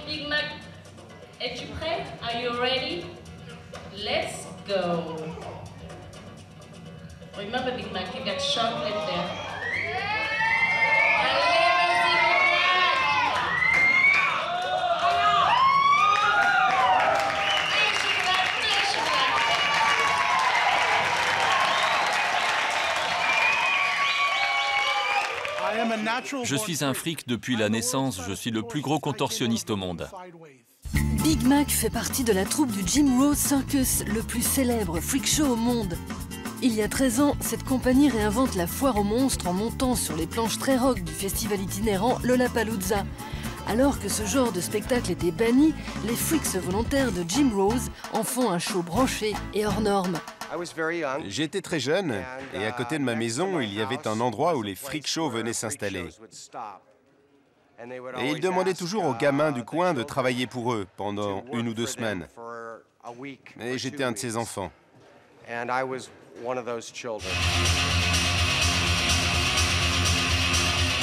Big Mac, es-tu prêt? Are you ready? Let's go. Remember, Big Mac, you got chocolate there. Je suis un fric depuis la naissance, je suis le plus gros contorsionniste au monde. Big Mac fait partie de la troupe du Jim Rose Circus, le plus célèbre freak show au monde. Il y a 13 ans, cette compagnie réinvente la foire aux monstres en montant sur les planches très rock du festival itinérant Lollapalooza. Alors que ce genre de spectacle était banni, les freaks volontaires de Jim Rose en font un show branché et hors norme. J'étais très jeune et à côté de ma maison, il y avait un endroit où les freak shows venaient s'installer. Et ils demandaient toujours aux gamins du coin de travailler pour eux pendant 1 ou 2 semaines. Et j'étais un de ces enfants.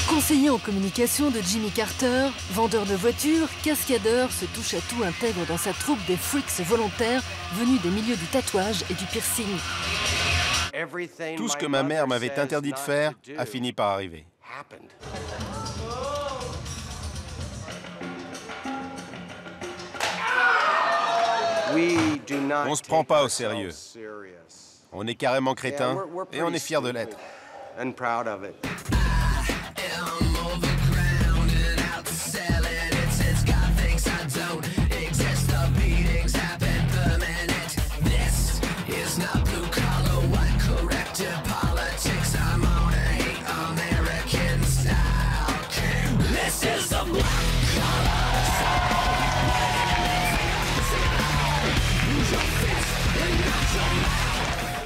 Conseiller en communication de Jimmy Carter, vendeur de voitures, cascadeur, ce touche-à-tout intègre dans sa troupe des freaks volontaires venus des milieux du tatouage et du piercing. Tout ce que ma mère m'avait interdit de faire a fini par arriver. On ne se prend pas au sérieux. On est carrément crétin et on est fiers de l'être.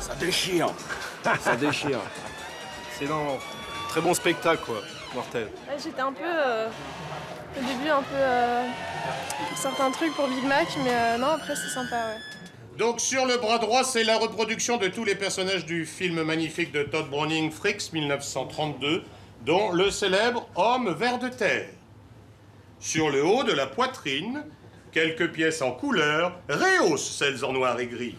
Ça déchire. Ça déchire. C'est un très bon spectacle, quoi. Mortel. Ouais, j'étais un peu, au début, un peu pour certains trucs pour Big Mac, mais non, après c'est sympa, ouais. Donc sur le bras droit, c'est la reproduction de tous les personnages du film magnifique de Todd Browning, Freaks, 1932, dont le célèbre Homme ver de terre. Sur le haut de la poitrine, quelques pièces en couleur rehaussent celles en noir et gris.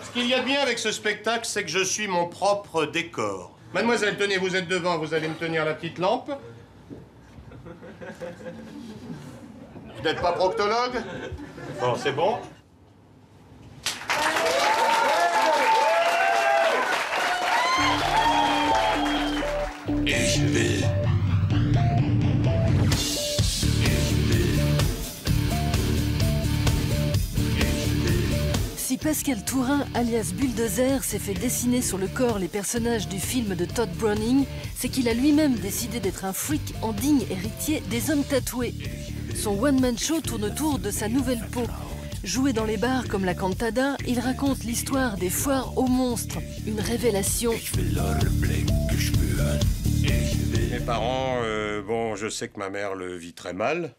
Ce qu'il y a de bien avec ce spectacle, c'est que je suis mon propre décor. Mademoiselle, tenez, vous êtes devant, vous allez me tenir la petite lampe. Vous n'êtes pas proctologue? Bon, c'est bon. Si Pascal Tourin, alias Bulldozer, s'est fait dessiner sur le corps les personnages du film de Todd Browning, c'est qu'il a lui-même décidé d'être un freak en digne héritier des hommes tatoués. Son one-man show tourne autour de sa nouvelle peau. Joué dans les bars comme la Cantada, il raconte l'histoire des foires aux monstres. Une révélation. Mes parents, bon, je sais que ma mère le vit très mal.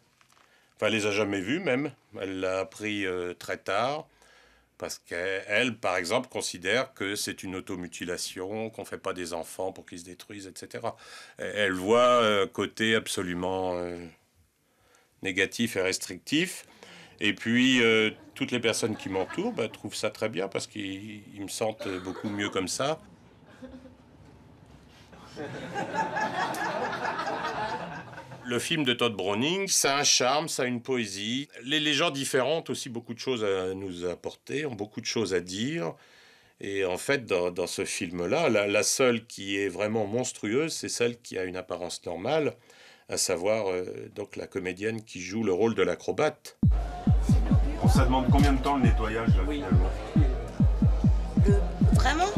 Enfin, elle les a jamais vus même. Elle l'a appris très tard. Parce qu'elle, par exemple, considère que c'est une automutilation, qu'on ne fait pas des enfants pour qu'ils se détruisent, etc. Elle voit un côté absolument négatif et restrictif. Et puis, toutes les personnes qui m'entourent trouvent ça très bien parce qu'ils me sentent beaucoup mieux comme ça. Le film de Todd Browning, ça a un charme, ça a une poésie. Les gens différents ont aussi beaucoup de choses à nous apporter, ont beaucoup de choses à dire. Et en fait, dans ce film-là, la seule qui est vraiment monstrueuse, c'est celle qui a une apparence normale, à savoir donc la comédienne qui joue le rôle de l'acrobate. Ça demande combien de temps le nettoyage, là, finalement? Vraiment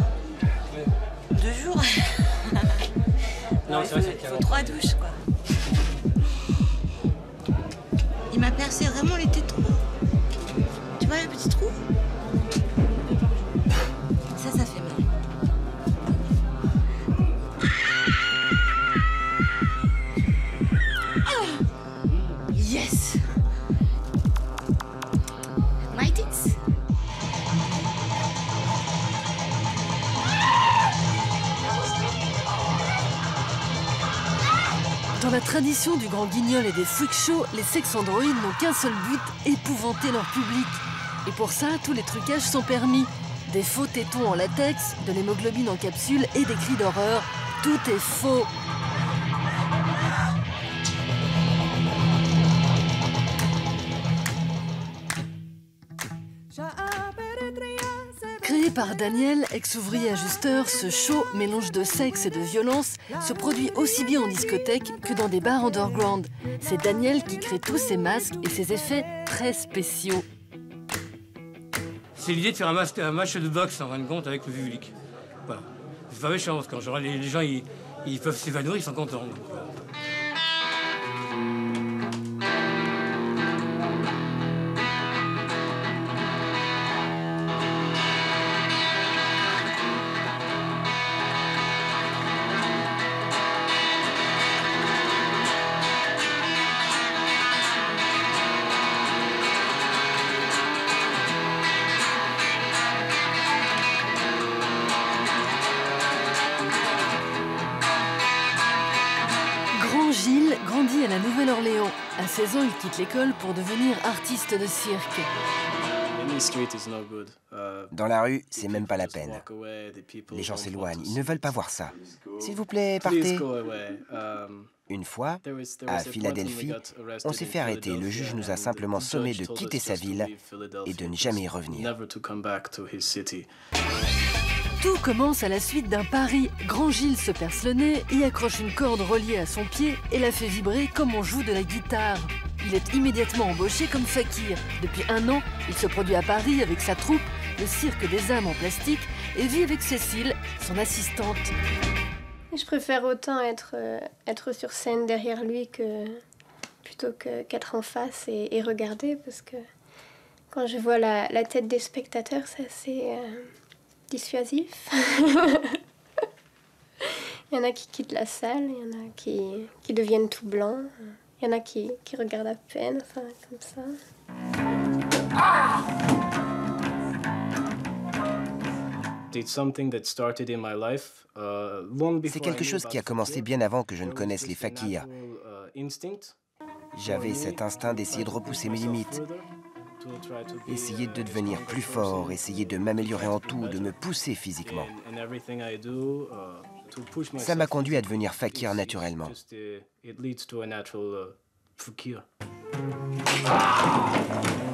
2 jours. Non, il faut 3 douches, quoi. Il m'a percé vraiment les tétons. Tu vois le petit trou? Ça fait mal. Oh yes! My tits. Dans la tradition du grand guignol et des freak shows, les sex-androïdes n'ont qu'un seul but, épouvanter leur public. Et pour ça, tous les trucages sont permis. Des faux tétons en latex, de l'hémoglobine en capsule et des cris d'horreur. Tout est faux. Créé par Daniel, ex-ouvrier ajusteur, ce show, mélange de sexe et de violence, se produit aussi bien en discothèque que dans des bars underground. C'est Daniel qui crée tous ces masques et ces effets très spéciaux. C'est l'idée de faire un match de boxe en fin de compte avec le public. Voilà. C'est pas méchant parce que quand les gens ils peuvent s'évanouir, ils sont contents. Donc, voilà. Gilles grandit à la Nouvelle-Orléans. À 16 ans, il quitte l'école pour devenir artiste de cirque. Dans la rue, c'est même pas la peine. Les gens s'éloignent, ils ne veulent pas voir ça. S'il vous plaît, partez. Une fois, à Philadelphie, on s'est fait arrêter. Le juge nous a simplement sommé de quitter sa ville et de ne jamais y revenir. Tout commence à la suite d'un pari. Grand Gilles se perce le nez, y accroche une corde reliée à son pied et la fait vibrer comme on joue de la guitare. Il est immédiatement embauché comme fakir. Depuis 1 an, il se produit à Paris avec sa troupe, le Cirque des âmes en plastique, et vit avec Cécile, son assistante. Je préfère autant être sur scène derrière lui plutôt qu'être en face et regarder, parce que quand je vois la tête des spectateurs, c'est assez dissuasif. Il y en a qui quittent la salle, il y en a qui deviennent tout blancs, il y en a qui regardent à peine, enfin comme ça. C'est quelque chose qui a commencé bien avant que je ne connaisse les fakirs. J'avais cet instinct d'essayer de repousser mes limites, essayer de devenir plus fort, essayer de m'améliorer en tout, de me pousser physiquement. Ça m'a conduit à devenir fakir naturellement. Ah